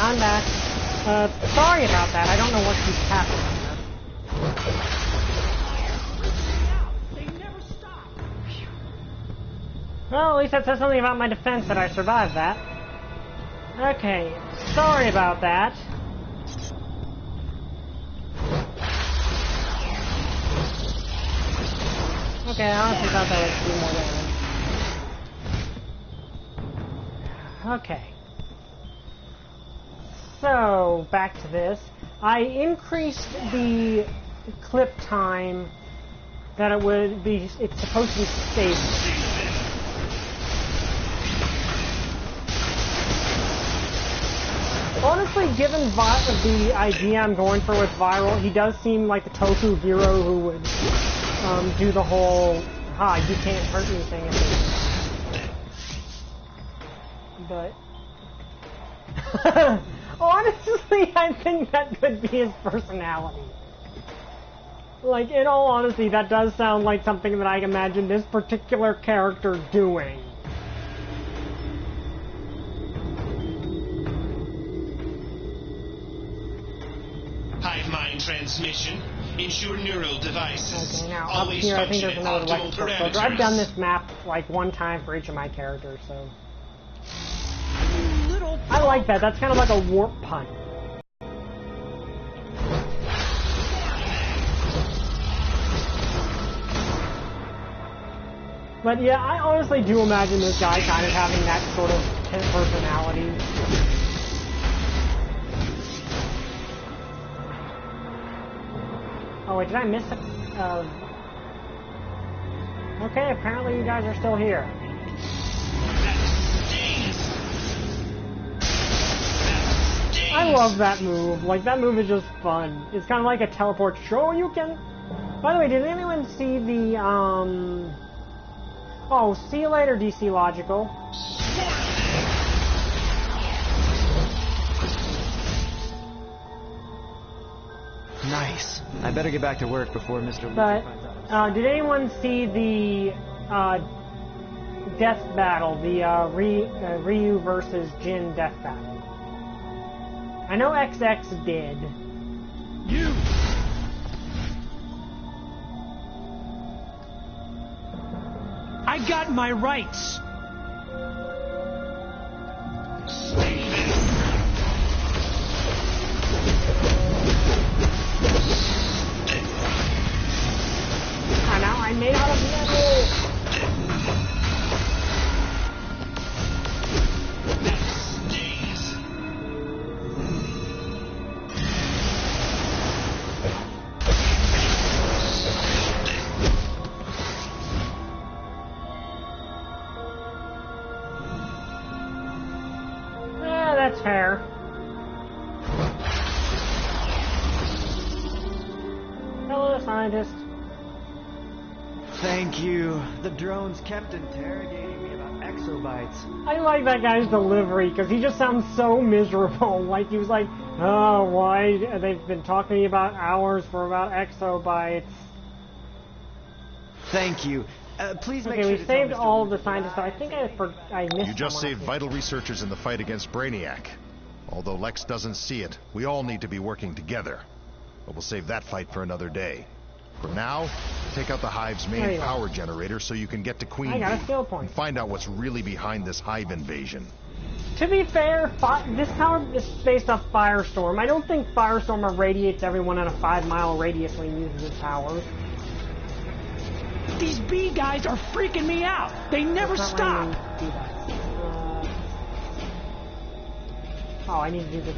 I'm back. Sorry about that. I don't know what keeps happening here. Well, at least that says something about my defense that I survived that. Okay, sorry about that. Okay, I honestly thought that would do more damage. Okay. So, back to this. I increased the clip time that it's supposed to be stable. Honestly, given the idea I'm going for with viral, he does seem like the tofu hero who would do the whole, you can't hurt me thing. But honestly, I think that could be his personality. Like, in all honesty, that does sound like something that I imagine this particular character doing. Hive mind transmission. Ensure neural devices. Okay, now up here I think there's another weapon filter. I've done this map like one time for each of my characters, so I like that. That's kind of like a warp punt. But yeah, I honestly do imagine this guy kind of having that sort of personality. Oh wait, did I miss it? Okay, apparently you guys are still here. I love that move. Like, that move is just fun. It's kind of like a teleport show. You can... By the way, did anyone see the, Oh, see you later, DC Logical. Nice. I better get back to work before Mr. Luke finds out. Did anyone see the death battle, the Ryu versus Jin death battle? I know XX did. You! I got my rights! I made out of metal! Yeah, that's fair. Hello, scientist. Thank you. The drones kept interrogating me about exobytes. I like that guy's delivery, because he just sounds so miserable. Like, he was like, oh, why? They've been talking to me about hours for about exobytes. Thank you. Please make sure okay, we to saved tell Mr. all of the Luke scientists. I think I missed You just saved someone. vital researchers in the fight against Brainiac. Although Lex doesn't see it, we all need to be working together. But we'll save that fight for another day. For now, take out the Hive's main power generator so you can get to Queen Bee and find out what's really behind this Hive invasion. To be fair, this power is based off Firestorm. I don't think Firestorm irradiates everyone in a 5-mile radius when he uses his powers. These bee guys are freaking me out! They never stop! Oh, I need to do this.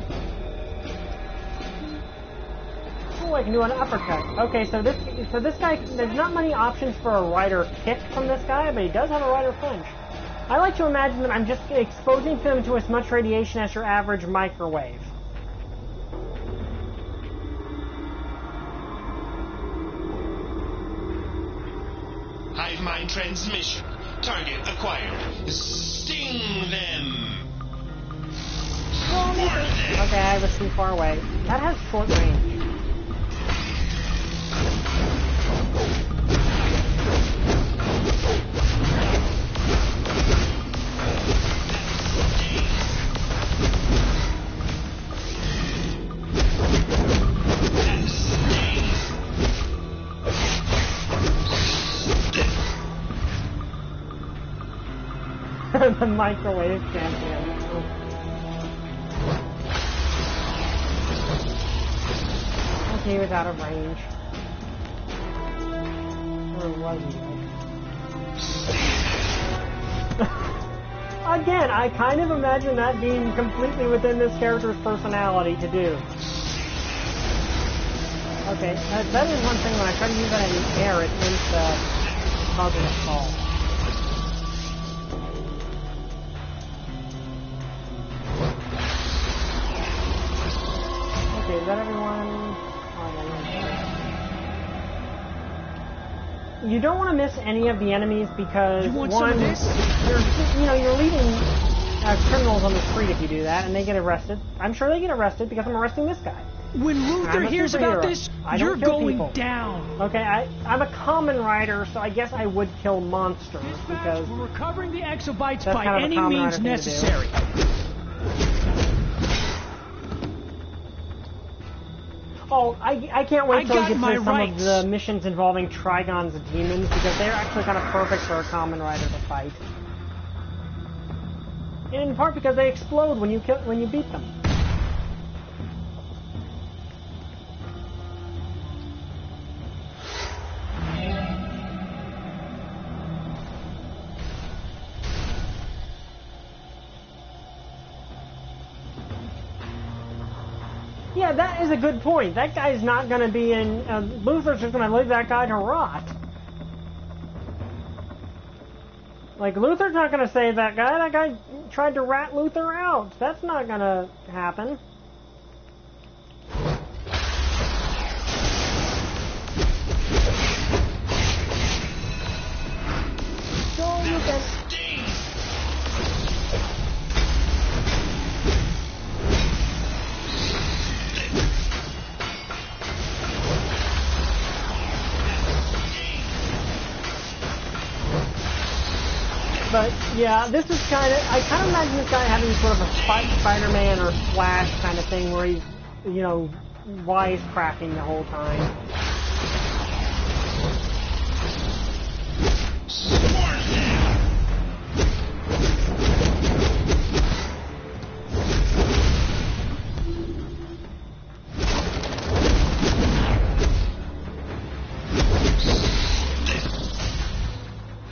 Oh, I can do an uppercut. Okay, so this guy, there's not many options for a rider kick from this guy, but he does have a rider punch. I like to imagine that I'm just exposing him to as much radiation as your average microwave. Hive mind transmission. Target acquired. Sting them. Okay, I was too far away. That has short range. The microwave champion. Okay, he was out of range. Or was he? Again, I kind of imagine that being completely within this character's personality to do. Okay, that is one thing when I try to use that in the air, it tends to cause it to fall. Okay, is that everyone? You don't want to miss any of the enemies because one, you're leaving criminals on the street if you do that, and they get arrested. I'm sure they get arrested because I'm arresting this guy. When Luther hears about this, you're going down. Okay, I'm a common rider, so I guess I would kill monsters because we're recovering the exobytes by any means necessary. Oh, I can't wait till we get to some of the missions involving Trigons and demons, because they're actually kind of perfect for a common rider to fight. In part because they explode when you beat them. Yeah, that is a good point. That guy's not going to be in... Luther's just going to leave that guy to rot. Like, Luther's not going to save that guy. That guy tried to rat Luther out. That's not going to happen. Go, Luther. But yeah, this is kind of, I kind of imagine this guy having sort of a Spider-Man or Flash kind of thing where he's, you know, wisecracking the whole time.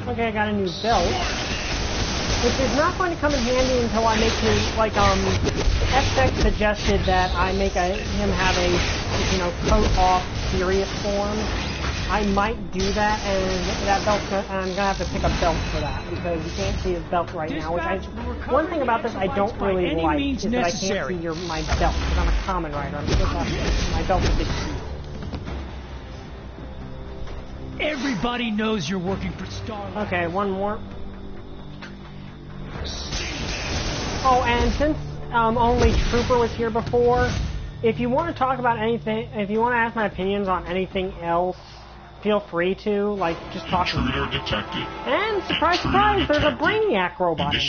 Okay, I got a new belt. Which is not going to come in handy until I make him, like, FX suggested that I make him have a, you know, coat off serious form. I might do that, and that belt, I'm going to have to pick a belt for that, because you can't see his belt right now, which one thing about this I don't really like, is that I can't see my belt, because I'm a common rider. I'm supposed to have my belt a big piece. Everybody knows you're working for Starlight. Okay, one more. Oh, and since only Trooper was here before, if you want to talk about anything, if you want to ask my opinions on anything else, feel free to, like, just talk to me. Detected. And surprise, surprise, there's a Brainiac robot. I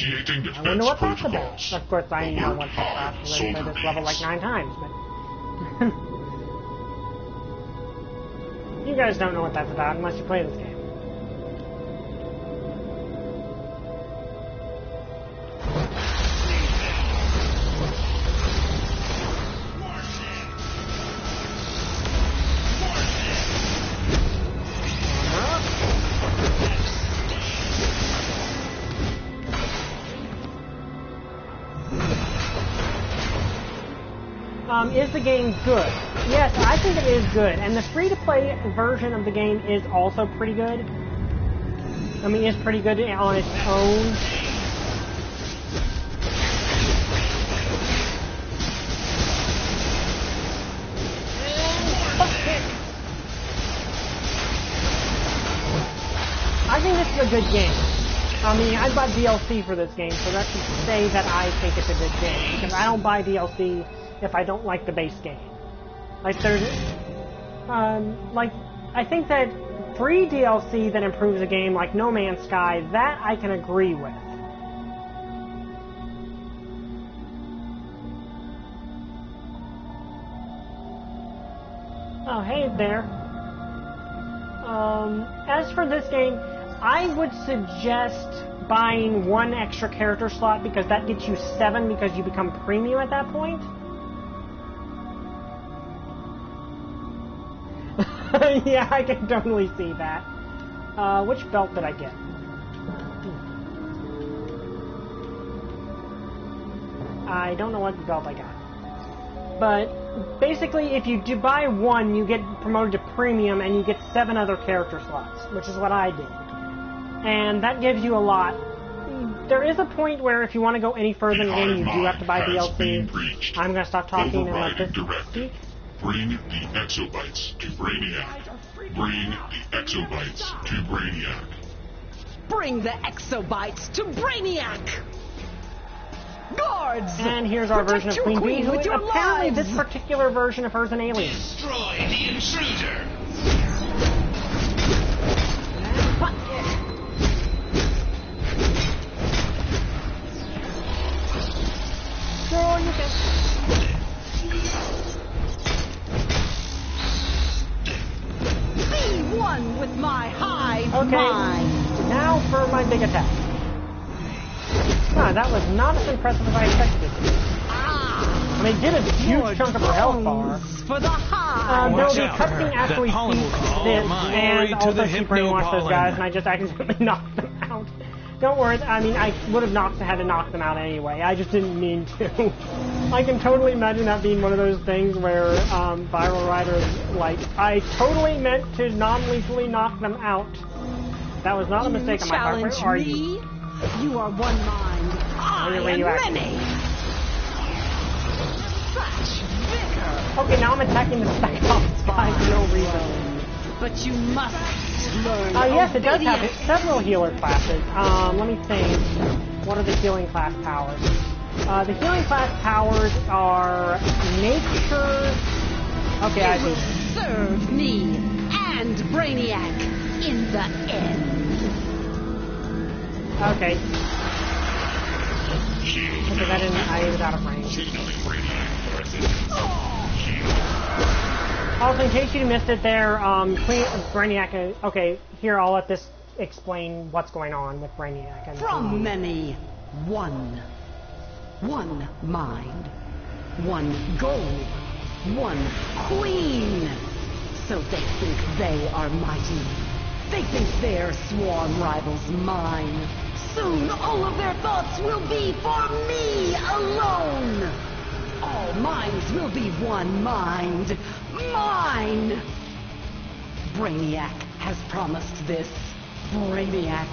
wonder what that's about. Of course, I know what that's about, because I've played this level like 9 times, but... You guys don't know what that's about unless you play this game. Is the game good? Yes, I think it is good, and the free-to-play version of the game is also pretty good. I mean, it's pretty good on its own. I think this is a good game. I mean, I bought DLC for this game, so that should say that I think it's a good game, because I don't buy DLC if I don't like the base game. Like, there's, like, I think that free DLC that improves a game like No Man's Sky, that I can agree with. Oh, hey there. As for this game, I would suggest buying 1 extra character slot because that gets you 7 because you become premium at that point. Yeah, I can totally see that. Which belt did I get? I don't know what belt I got. But basically, if you do buy 1, you get promoted to premium and you get 7 other character slots, which is what I did. And that gives you a lot. There is a point where if you want to go any further in the game, you do have to buy DLC. I'm going to stop talking and let this speak. Bring the exobytes to Brainiac. Bring the exobytes to Brainiac. Bring the exobytes to Brainiac! Guards! And here's our version of Queen Bee, who apparently this particular version of her is an alien. Destroy the intruder! So you can... Be one with my hive mind! Now for my big attack. Ah, that was not as impressive as I expected it to be. I mean, it did a huge chunk of her health bar. For the hive! There will be a cutscene after we speak this, and also she brainwashed those guys, and I just accidentally knocked them out. Don't worry, I mean, I would have had to knock them out anyway. I just didn't mean to. I can totally imagine that being one of those things where Viral Rider's like, I totally meant to non-lethally knock them out. That was not a mistake on my part. Where are you? You are one mind. I am many. Such vigor. Okay, now I'm attacking the Cyclops guy for no reason. But you must learn. Yes, it does have several healer classes. Let me think. What are the healing class powers? The healing class powers are nature. Okay, I see. Serve me and Brainiac in the end. Okay. Because I was out of range. Also, in case you missed it there, Brainiac, okay, here, I'll let this explain what's going on with Brainiac. And, From many, one. One mind. One goal. One queen. So they think they are mighty. They think their sworn rival's mine. Soon all of their thoughts will be for me alone. All minds will be one mind. Mine! Brainiac has promised this. Brainiac,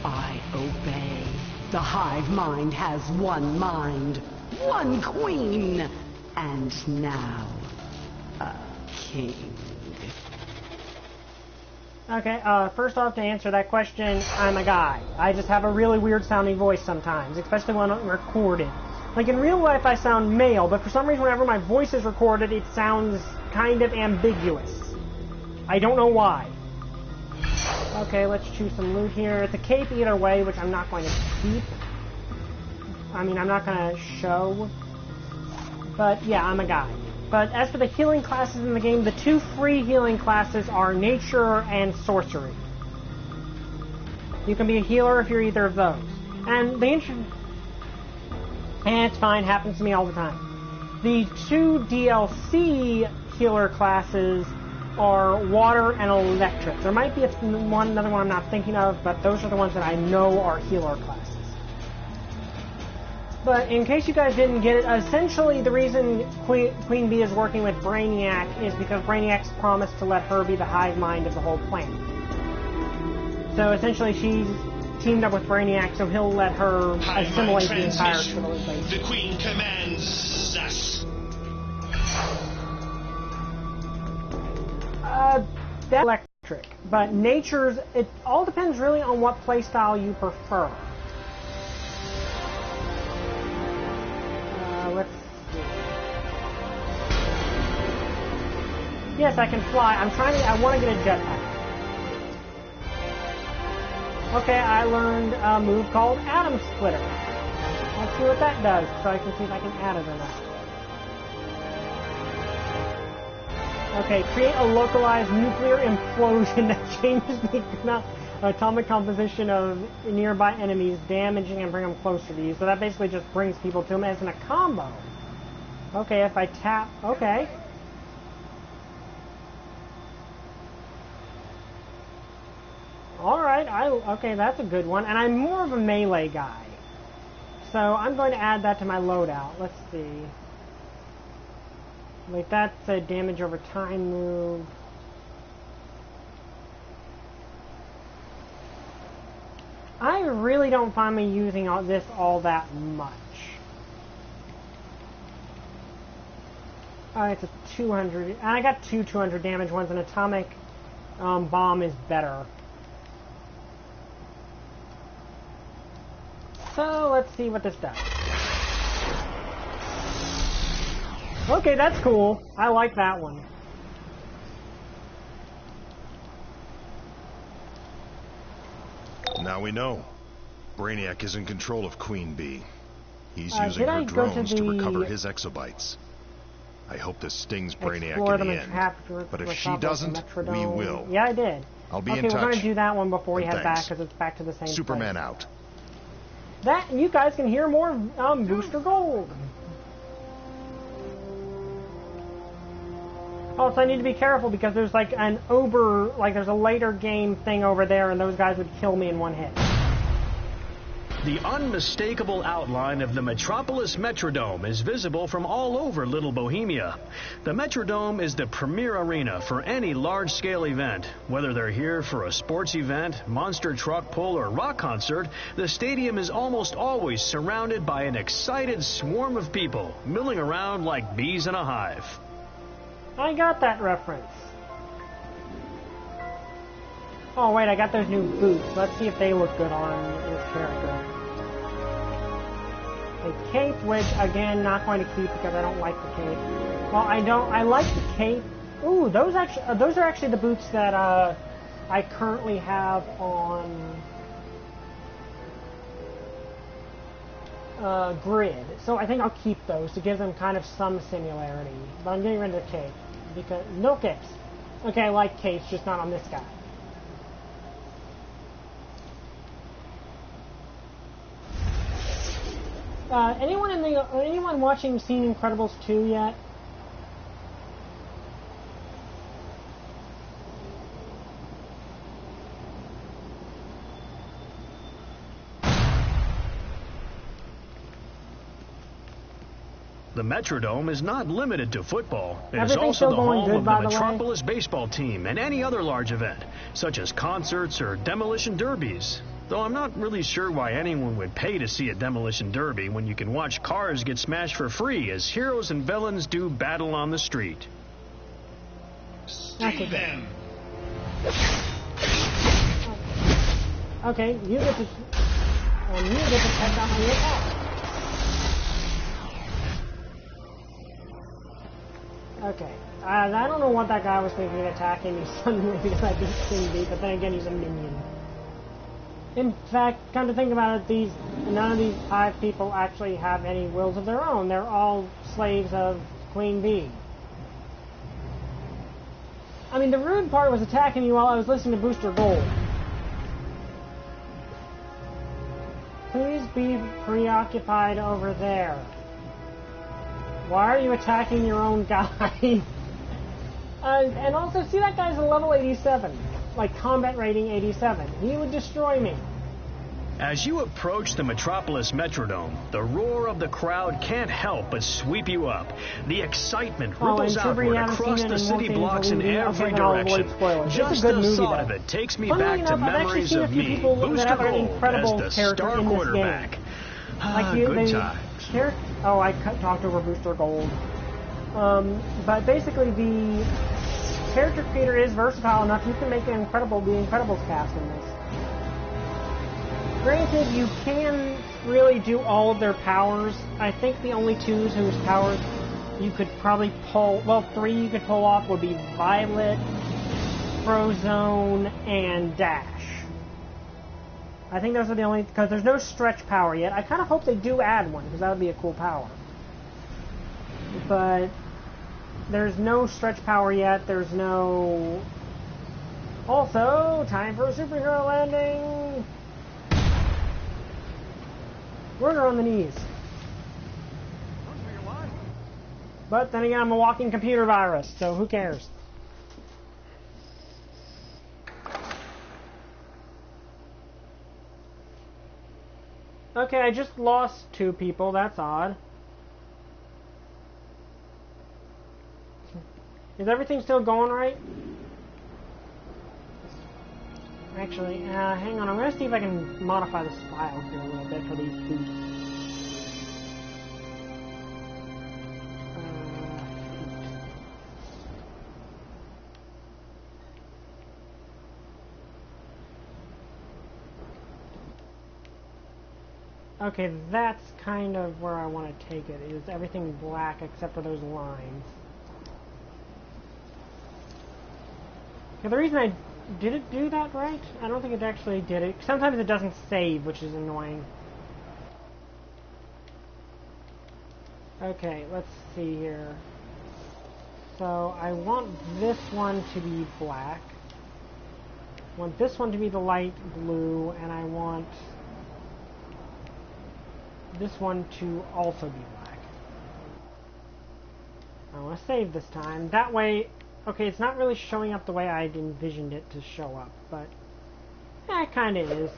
I obey. The hive mind has one mind. One queen. And now, a king. Okay, first off, to answer that question, I'm a guy. I just have a really weird sounding voice sometimes, especially when I'm recorded. Like, in real life, I sound male, but for some reason, whenever my voice is recorded, it sounds kind of ambiguous. I don't know why. Okay, let's choose some loot here. It's a cape either way, which I'm not going to keep. I mean, I'm not going to show. But, yeah, I'm a guy. But as for the healing classes in the game, the 2 free healing classes are Nature and Sorcery. You can be a healer if you're either of those. And it's fine, happens to me all the time. The 2 DLC healer classes are Water and Electric. There might be another one I'm not thinking of, but those are the ones that I know are healer classes. But in case you guys didn't get it, essentially the reason Queen Bee is working with Brainiac is because Brainiac's promised to let her be the hive mind of the whole planet. So essentially she's teamed up with Brainiac, so he'll let her assimilate the entire civilization. The Queen commands us. That's electric. But Nature's, it all depends really on what playstyle you prefer. Let's see. Yes, I can fly. I want to get a jetpack. Okay, I learned a move called Atom Splitter. Let's see what that does, so I can see if I can add it or not. Okay, create a localized nuclear implosion that changes the... atomic composition of nearby enemies, damaging and bring them closer to you. So that basically just brings people to them as in a combo. Okay, if I tap... Okay. Alright, okay, that's a good one. And I'm more of a melee guy. So I'm going to add that to my loadout. Let's see. Like, that's a damage over time move. I really don't find me using this all that much. It's a 200, and I got two 200 damage ones. An atomic bomb is better. So let's see what this does. Okay, that's cool. I like that one. Now we know. Brainiac is in control of Queen Bee. He's using did her I go to drones to the- recover his exobytes. I hope this stings Brainiac Explore in them the and end. capture But if the she Metropolis doesn't, we Metrodome. will. Yeah, I did. I'll be okay, in touch. we're going to do that one before we And head back, thanks. because it's back to the same Superman place. out. That, and you guys can hear more Booster Gold. Also, I need to be careful because there's like an there's a later game thing over there, and those guys would kill me in one hit. The unmistakable outline of the Metropolis Metrodome is visible from all over Little Bohemia. The Metrodome is the premier arena for any large-scale event. Whether they're here for a sports event, monster truck pull, or rock concert, the stadium is almost always surrounded by an excited swarm of people, milling around like bees in a hive. I got that reference. Oh wait, I got those new boots. Let's see if they look good on this character. A cape, which again, not going to keep because I don't like the cape. Well, I like the cape. Ooh, those are actually the boots that I currently have on Grid. So I think I'll keep those to give them kind of some similarity. But I'm getting rid of the cape because no capes. Okay, I like capes, just not on this guy. Anyone watching seen Incredibles 2 yet? The Metrodome is not limited to football. It is Everything also still the going home good, of by the the way? Metropolis baseball team and any other large event, such as concerts or demolition derbies. Though I'm not really sure why anyone would pay to see a demolition derby when you can watch cars get smashed for free as heroes and villains do battle on the street. Sting them! Okay, you get to check out my attack. Okay, I don't know what that guy was thinking of attacking me suddenly because I beat King B, but then again, he's a minion. In fact, come to think about it, none of these 5 people actually have any wills of their own. They're all slaves of Queen Bee. I mean, the rude part was attacking me while I was listening to Booster Gold. Please be preoccupied over there. Why are you attacking your own guy? And also, see, that guy's a level 87. Like, combat rating 87. He would destroy me. As you approach the Metropolis Metrodome, the roar of the crowd can't help but sweep you up. The excitement ripples and Trevor, you outward haven't across seen it the and city won't blocks in see it, every then I'll avoid direction. spoilers. It's a Just good the movie, thought though. of it takes me Funnily back to enough, I've actually memories seen a of few me, people that Booster have an Gold, Incredibles as the character star in this quarterback. game. Ah, Like, good they times. Oh, I talked over Booster Gold. But basically, the character creator is versatile enough. You can make the Incredibles cast in this. Granted, you can really do all of their powers. I think the only 2 whose powers you could probably pull, well, 3 you could pull off would be Violet, Frozone, and Dash. I think those are the only, because there's no stretch power yet. I kind of hope they do add one, because that would be a cool power. But there's no stretch power yet. There's no Also, time for a superhero landing. Runner on the knees. But then again, I'm a walking computer virus, so who cares? Okay, I just lost 2 people. That's odd. Is everything still going right? Actually, hang on. I'm going to see if I can modify the style here a little bit for these boots. Okay, that's kind of where I want to take it. Is everything black except for those lines. Okay, the reason I did it do that right? I don't think it actually did it. Sometimes it doesn't save, which is annoying. Okay, let's see here. So I want this one to be black. I want this one to be the light blue, and I want this one to also be black. I want to save this time. That way, okay, it's not really showing up the way I envisioned it to show up, but it kind of is.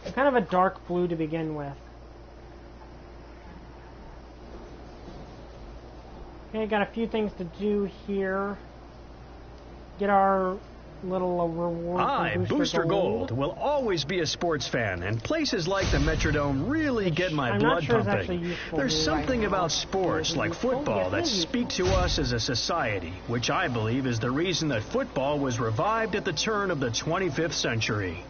It's kind of a dark blue to begin with. Okay, got a few things to do here. Get our little reward. I, Booster Gold, will always be a sports fan, and places like the Metrodome really get my blood pumping. There's something about sports, like football, that speak to us as a society, which I believe is the reason that football was revived at the turn of the 25th century.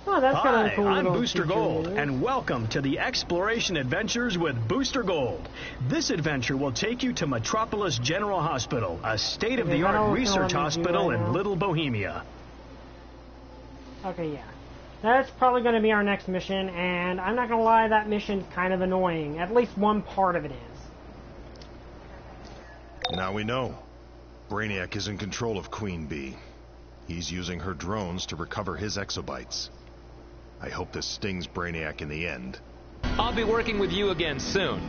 Oh, that's kind of cool. I'm Booster Gold, and welcome to the Exploration Adventures with Booster Gold. This adventure will take you to Metropolis General Hospital, a state-of-the-art research hospital in Little Bohemia. Okay, yeah. That's probably going to be our next mission, and I'm not going to lie, that mission's kind of annoying. At least one part of it is. Now we know. Brainiac is in control of Queen Bee. He's using her drones to recover his exobytes. I hope this stings Brainiac in the end. I'll be working with you again soon.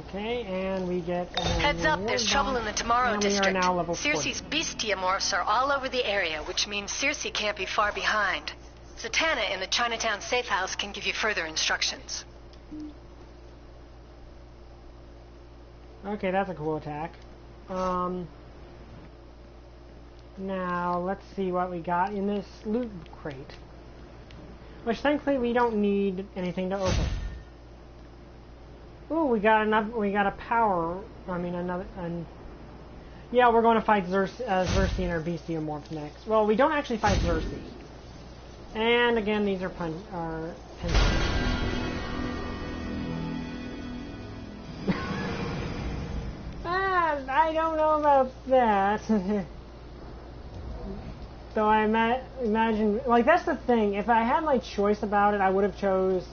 Okay, and we get... Heads up, there's trouble in the Tomorrow District. Now level Circe's bestiamorphs are all over the area, which means Circe can't be far behind. Zatanna in the Chinatown safe house can give you further instructions. Okay, that's a cool attack. Now, let's see what we got in this loot crate. Which, thankfully, we don't need anything to open. Ooh, we got a power... I mean, another... yeah, we're going to fight Circe and her bestiamorph next. Well, we don't actually fight Circe. And, again, these are pencils. I don't know about that. So I imagine, like, that's the thing. If I had my choice about it, I would have chose...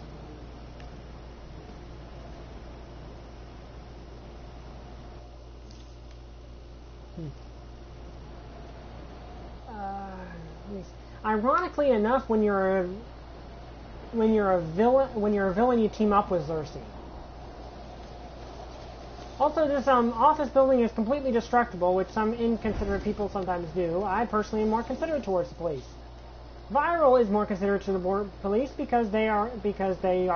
Ironically enough, when you're a villain, you team up with Circe. Also, this office building is completely destructible, which some inconsiderate people sometimes do. I personally am more considerate towards the police. Viral is more considerate to the police because they are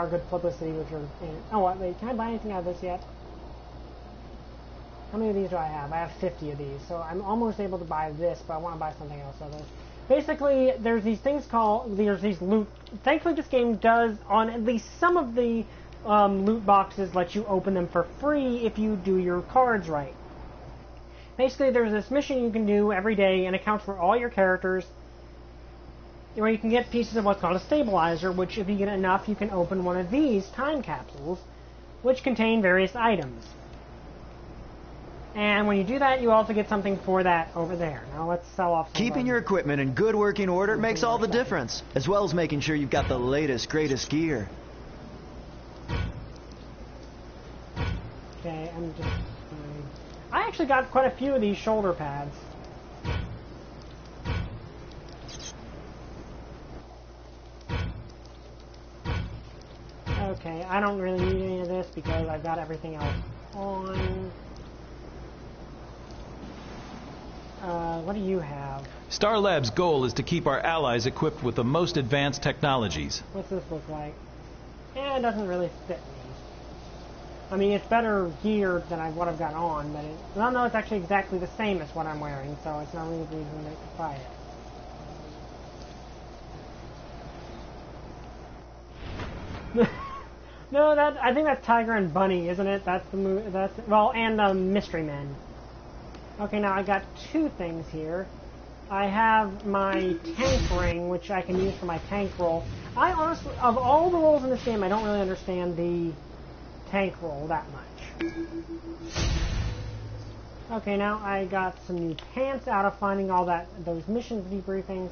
good publicity with your... Oh, wait, can I buy anything out of this yet? How many of these do I have? I have 50 of these, so I'm almost able to buy this, but I want to buy something else of this. Basically, there's these things called... There's these loot... Thankfully, this game does, on at least some of the loot boxes, let you open them for free if you do your cards right. Basically, there's this mission you can do every day and accounts for all your characters, where you can get pieces of what's called a stabilizer, which if you get enough, you can open one of these time capsules, which contain various items. And when you do that, you also get something for that over there. Now let's sell off some... Keeping your equipment in good working order makes all the difference, as well as making sure you've got the latest, greatest gear. Okay, I'm just... I actually got quite a few of these shoulder pads. Okay, I don't really need any of this because I've got everything else on. What do you have? Star Labs' goal is to keep our allies equipped with the most advanced technologies. What's this look like? Yeah, it doesn't really fit me. I mean, it's better geared than what I've got on, but I don't know, it's actually exactly the same as what I'm wearing, so it's not really a reason to buy it. No, I think that's Tiger and Bunny, isn't it? That's the movie. Well, and Mystery Men. Okay, now I got two things here. I have my tank ring, which I can use for my tank roll. I honestly, of all the rolls in this game, I don't really understand the tank roll that much. Okay, now I got some new pants out of finding all those missions debriefings.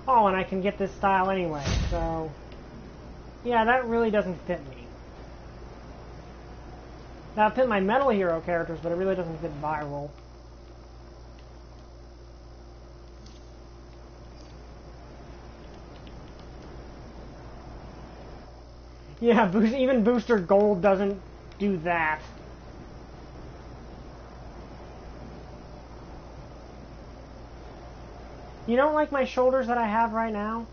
Oh, and I can get this style anyway, so yeah, that really doesn't fit me. Now, it fit my Metal Hero characters, but it really doesn't fit Viral. Yeah, even Booster Gold doesn't do that. You don't like my shoulders that I have right now?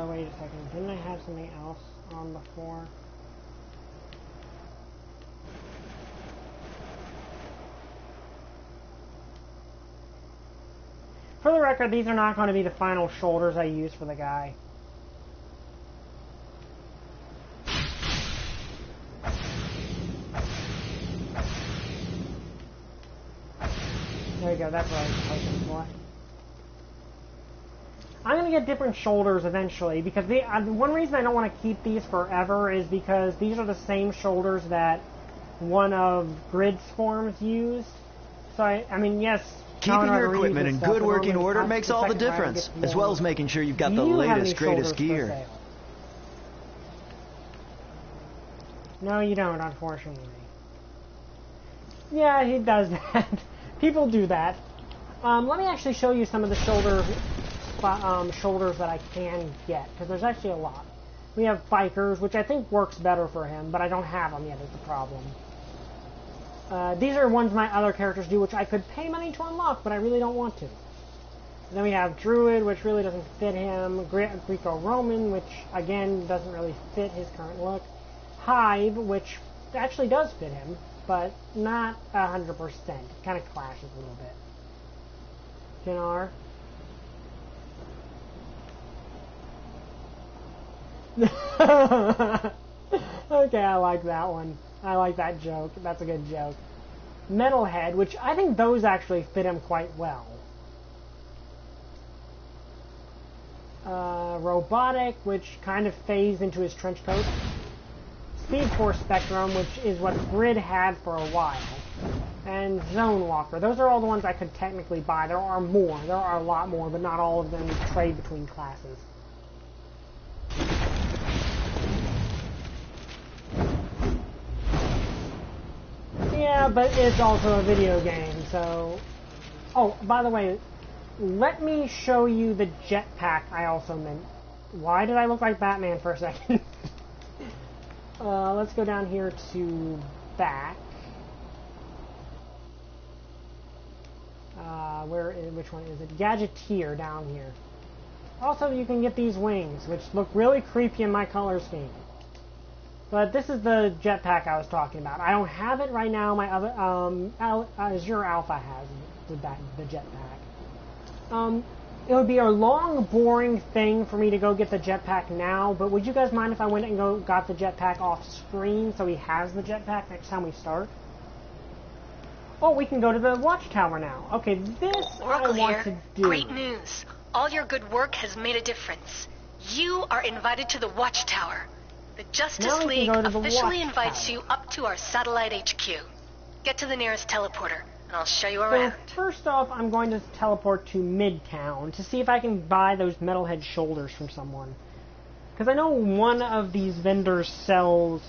Wait a second. Didn't I have something else on before? For the record, these are not going to be the final shoulders I use for the guy. There you go, that's what I was hoping for. I'm going to get different shoulders eventually, because one reason I don't want to keep these forever is because these are the same shoulders that one of Grid's forms used. So, I mean, yes... Keeping your equipment in good working order makes all the difference, as well as making sure you've got the latest, greatest gear. No, you don't, unfortunately. Yeah, he does that. People do that. Let me actually show you some of the shoulders that I can get, because there's actually a lot. We have Bikers, which I think works better for him, but I don't have them yet is the problem. These are ones my other characters do, which I could pay money to unlock, but I really don't want to. And then we have Druid, which really doesn't fit him. Greco-Roman, which, again, doesn't really fit his current look. Hive, which actually does fit him, but not 100%. It kind of clashes a little bit. Dinar. Okay, I like that one. I like that joke. That's a good joke. Metalhead, which I think those actually fit him quite well. Robotic, which kind of phased into his trench coat. Speed Force Spectrum, which is what Grid had for a while. And Zone Walker. Those are all the ones I could technically buy. There are more. There are a lot more, but not all of them trade between classes. Yeah, but it's also a video game, so... Oh, by the way, let me show you the jetpack I also meant. Why did I look like Batman for a second? Let's go down here to back. Which one is it? Gadgeteer down here. Also, you can get these wings, which look really creepy in my color scheme. But this is the jetpack I was talking about. I don't have it right now. My other Azure Alpha has the jetpack. It would be a long, boring thing for me to go get the jetpack now. But would you guys mind if I went and got the jetpack off screen so he has the jetpack next time we start? Oh, we can go to the watchtower now. Okay, this Oracle I want here. to do. Great news. All your good work has made a difference. You are invited to the watchtower. The Justice League officially invites you up to our satellite HQ. Get to the nearest teleporter, and I'll show you around. So first off, I'm going to teleport to Midtown to see if I can buy those metalhead shoulders from someone. Because I know one of these vendors sells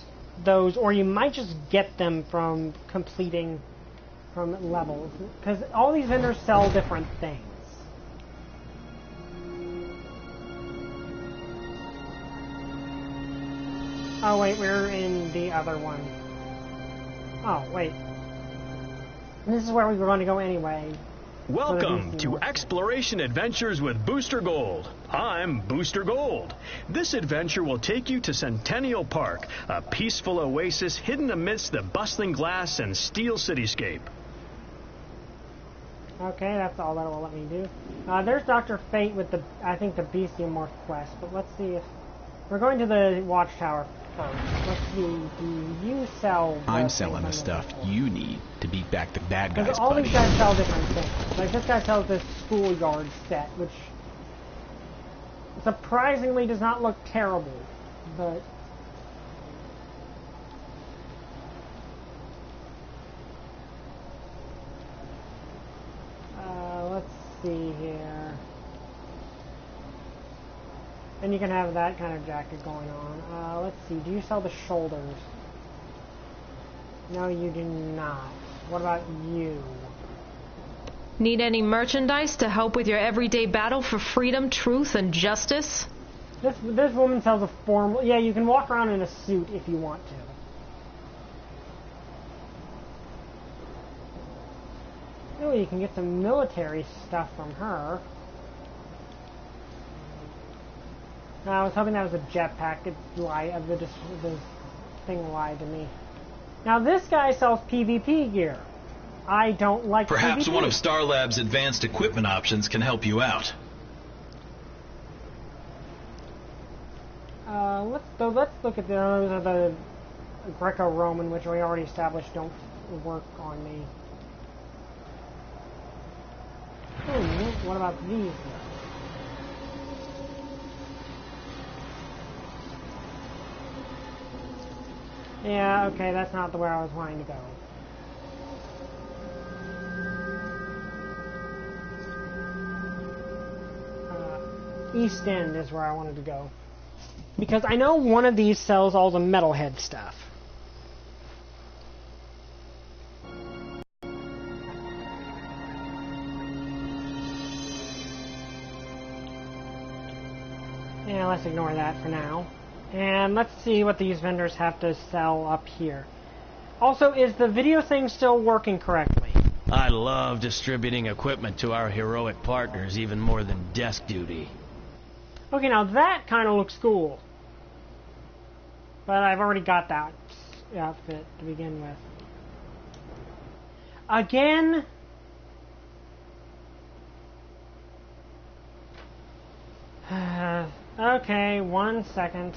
those, or you might just get them from completing from levels. Because all these vendors sell different things. Oh wait, we're in the other one. Oh wait. This is where we were going to go anyway. Welcome to Exploration Adventures with Booster Gold. I'm Booster Gold. This adventure will take you to Centennial Park, a peaceful oasis hidden amidst the bustling glass and steel cityscape. Okay, that's all that will let me do. There's Dr. Fate with the, I think, the Bestiamorph quest, but let's see if... We're going to the Watchtower first. Let's see, do you sell... I'm selling the stuff you need to beat back the bad guys, all buddy. these guys sell different things. Like, this guy sells this schoolyard set, which surprisingly does not look terrible, but... let's see here. And you can have that kind of jacket going on. Let's see, do you sell the shoulders? No, you do not. What about you? Need any merchandise to help with your everyday battle for freedom, truth, and justice? This woman sells a formal... Yeah, you can walk around in a suit if you want to. Oh, you can get some military stuff from her. I was hoping that was a jetpack. It lied. The thing lied to me. Now this guy sells PvP gear. I don't like Perhaps PvP. one of Star Labs' advanced equipment options can help you out. Let's look at those. Are the Greco-Roman, which we already established don't work on me. What about these? Yeah, okay, that's not the way I was wanting to go. East End is where I wanted to go. Because I know one of these sells all the metalhead stuff. Yeah, let's ignore that for now. And let's see what these vendors have to sell up here. Also, is the video thing still working correctly? I love distributing equipment to our heroic partners even more than desk duty. Okay, now that kind of looks cool. But I've already got that outfit to begin with. Again? Okay, 1 second.